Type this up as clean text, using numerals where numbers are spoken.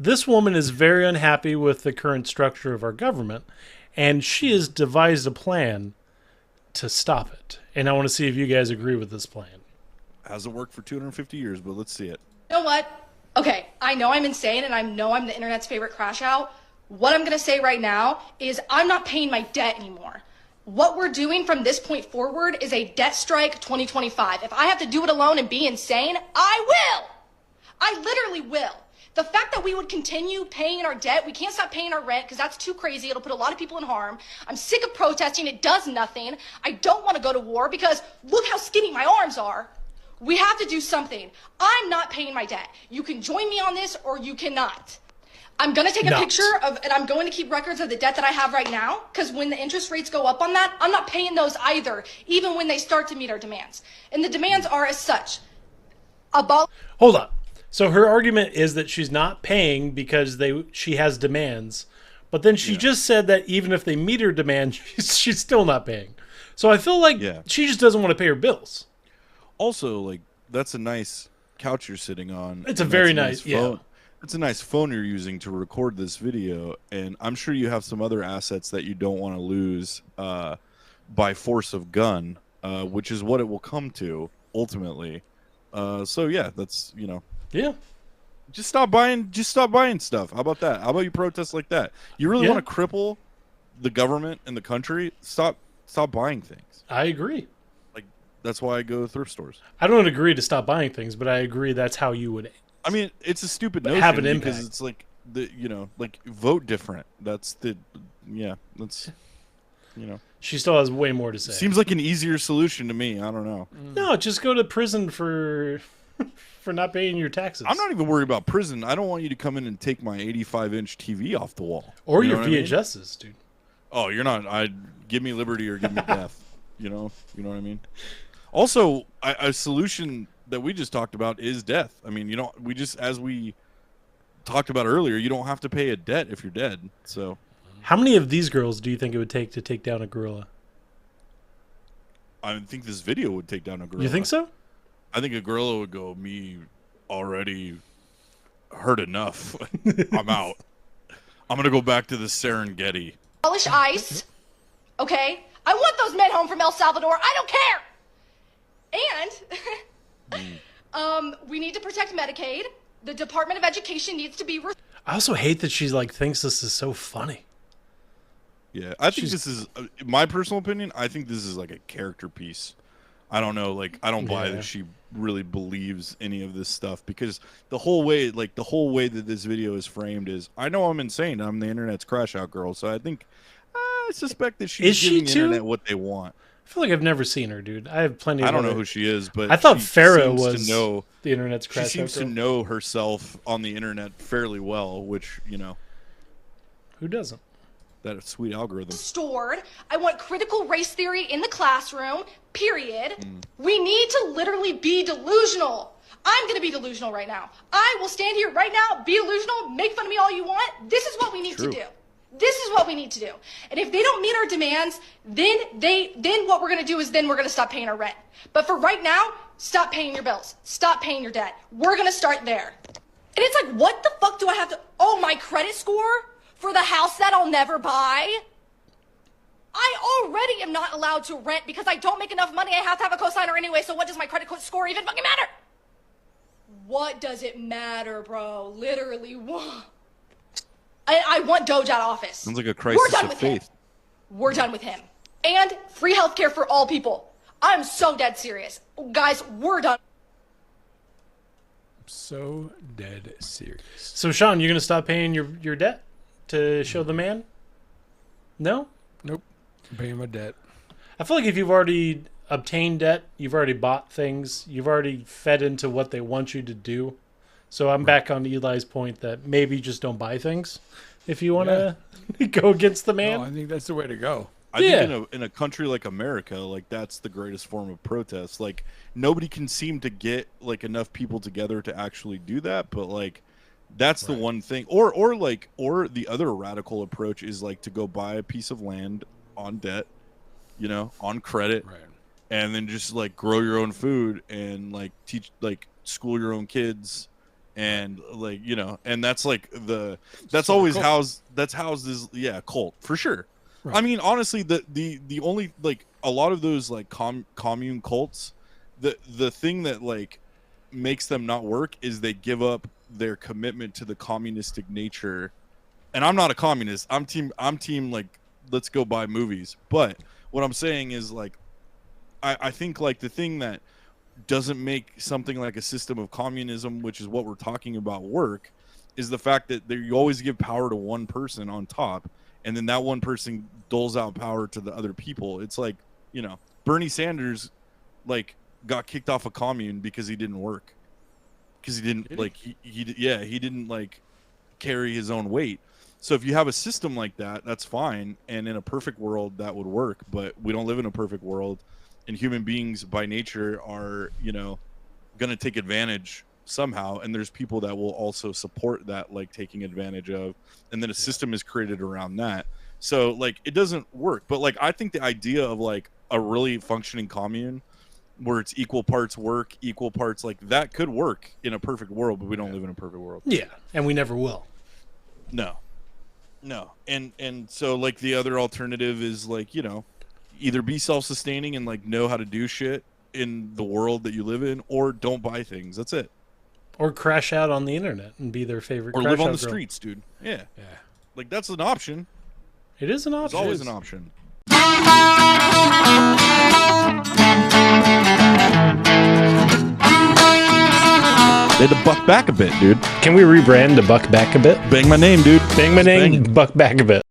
This woman is very unhappy with the current structure of our government, and she has devised a plan to stop it. And I want to see if you guys agree with this plan. Hasn't worked for 250 years, but let's see it. You know what? Okay, I know I'm insane and I know I'm the internet's favorite crash out. What I'm gonna say right now is I'm not paying my debt anymore. What we're doing from this point forward is a debt strike 2025. If I have to do it alone and be insane, I will. I literally will. The fact that we would continue paying our debt, we can't stop paying our rent because that's too crazy. It'll put a lot of people in harm. I'm sick of protesting. It does nothing. I don't want to go to war because look how skinny my arms are. We have to do something. I'm not paying my debt. You can join me on this or you cannot. I'm going to take a picture of, and I'm going to keep records of the debt that I have right now, because when the interest rates go up on that, I'm not paying those either, even when they start to meet our demands. And the demands are as such. Hold up. So her argument is that she's not paying because she has demands, but then she just said that even if they meet her demand, she's still not paying. So I feel like she just doesn't want to pay her bills. Also, like, that's a nice couch you're sitting on. It's a very nice phone. It's a nice phone you're using to record this video, and I'm sure you have some other assets that you don't want to lose by force of gun, which is what it will come to ultimately. So yeah, that's, you know. Yeah. Just stop buying stuff. How about that? How about you protest like that? You really want to cripple the government and the country? Stop buying things. I agree. Like, that's why I go to thrift stores. I don't agree to stop buying things, but I agree that's how you would. I mean, it's a stupid notion have an impact. because it's like like vote different. That's She still has way more to say. Seems like an easier solution to me. I don't know. No, just go to prison for not paying your taxes. I'm not even worried about prison. I don't want you to come in and take my 85-inch TV off the wall. Or your VHSs, dude. Oh, you're not. Give me liberty or give me death. You know what I mean? Also, a solution that we just talked about is death. I mean, as we talked about earlier, you don't have to pay a debt if you're dead. So, how many of these girls do you think it would take to take down a gorilla? I think this video would take down a gorilla. You think so? I think a gorilla would go, me already hurt enough. I'm out. I'm going to go back to the Serengeti. Polish ice, okay? I want those men home from El Salvador. I don't care. And we need to protect Medicaid. The Department of Education needs to be... I also hate that she's like thinks this is so funny. Yeah, I think this is, my personal opinion, I think this is like a character piece. I don't know, like, I don't buy that she really believes any of this stuff, because the whole way that this video is framed is, I know I'm insane, I'm the internet's crash out girl, so I think, I suspect that she's giving the internet what they want. I feel like I've never seen her, dude. I have plenty of I don't know who she is, but I thought Farrah was the internet's crash out girl. She seems to know herself on the internet fairly well, which, who doesn't? That sweet algorithm. Stored. I want critical race theory in the classroom, period. We need to literally be delusional. I'm going to be delusional right now. I will stand here right now, be delusional, make fun of me all you want. This is what we need to do. This is what we need to do. And if they don't meet our demands, then what we're going to do is then we're going to stop paying our rent. But for right now, stop paying your bills. Stop paying your debt. We're going to start there. And it's like, what the fuck do I have to... Oh, my credit score? For the house that I'll never buy? I already am not allowed to rent because I don't make enough money. I have to have a cosigner anyway, so what does my credit score even fucking matter? What does it matter, bro? Literally, what? I want Doge out of office. Sounds like a crisis of faith. We're done with him. And free healthcare for all people. I'm so dead serious. Guys, we're done. So dead serious. So, Sean, you're going to stop paying your debt to show the man? No? Nope. I'm paying my debt. I feel like if you've already obtained debt, you've already bought things, you've already fed into what they want you to do. So I'm back on Eli's point that maybe just don't buy things if you want to go against the man. No, I think that's the way to go. I think in a country like America, like, that's the greatest form of protest. Like, nobody can seem to get like enough people together to actually do that, but like, that's the one thing. Or the other radical approach is like to go buy a piece of land on debt, on credit, and then just like grow your own food and like teach, like, school your own kids And like, you know, and that's like that's always housed as cult for sure. Right. I mean, honestly, the only like a lot of those like commune cults, the thing that like makes them not work is they give up their commitment to the communistic nature. And I'm not a communist. I'm team like, let's go buy movies. But what I'm saying is like, I think like the thing that doesn't make something like a system of communism, which is what we're talking about, work, is the fact that you always give power to one person on top, and then that one person doles out power to the other people. It's like, you know, Bernie Sanders like got kicked off a commune because he didn't work, because he didn't like he didn't like carry his own weight. So if you have a system like that, that's fine, and in a perfect world that would work. But we don't live in a perfect world. And human beings by nature are, you know, going to take advantage somehow. And there's people that will also support that, like taking advantage of. And then a system is created around that. So like, it doesn't work. But like, I think the idea of like a really functioning commune where it's equal parts work, equal parts, like that could work in a perfect world, but we don't live in a perfect world. Yeah. And we never will. No. And so like the other alternative is like, you know, either be self-sustaining and like know how to do shit in the world that you live in, or don't buy things. That's it. Or crash out on the internet and be their favorite. Or live on the girl. streets, dude. Yeah. Like that's an option. It is an option. It's always an option. They had to buck back a bit, dude. Can we rebrand to buck back a bit? Bang my name, dude. Bang my name, buck back a bit.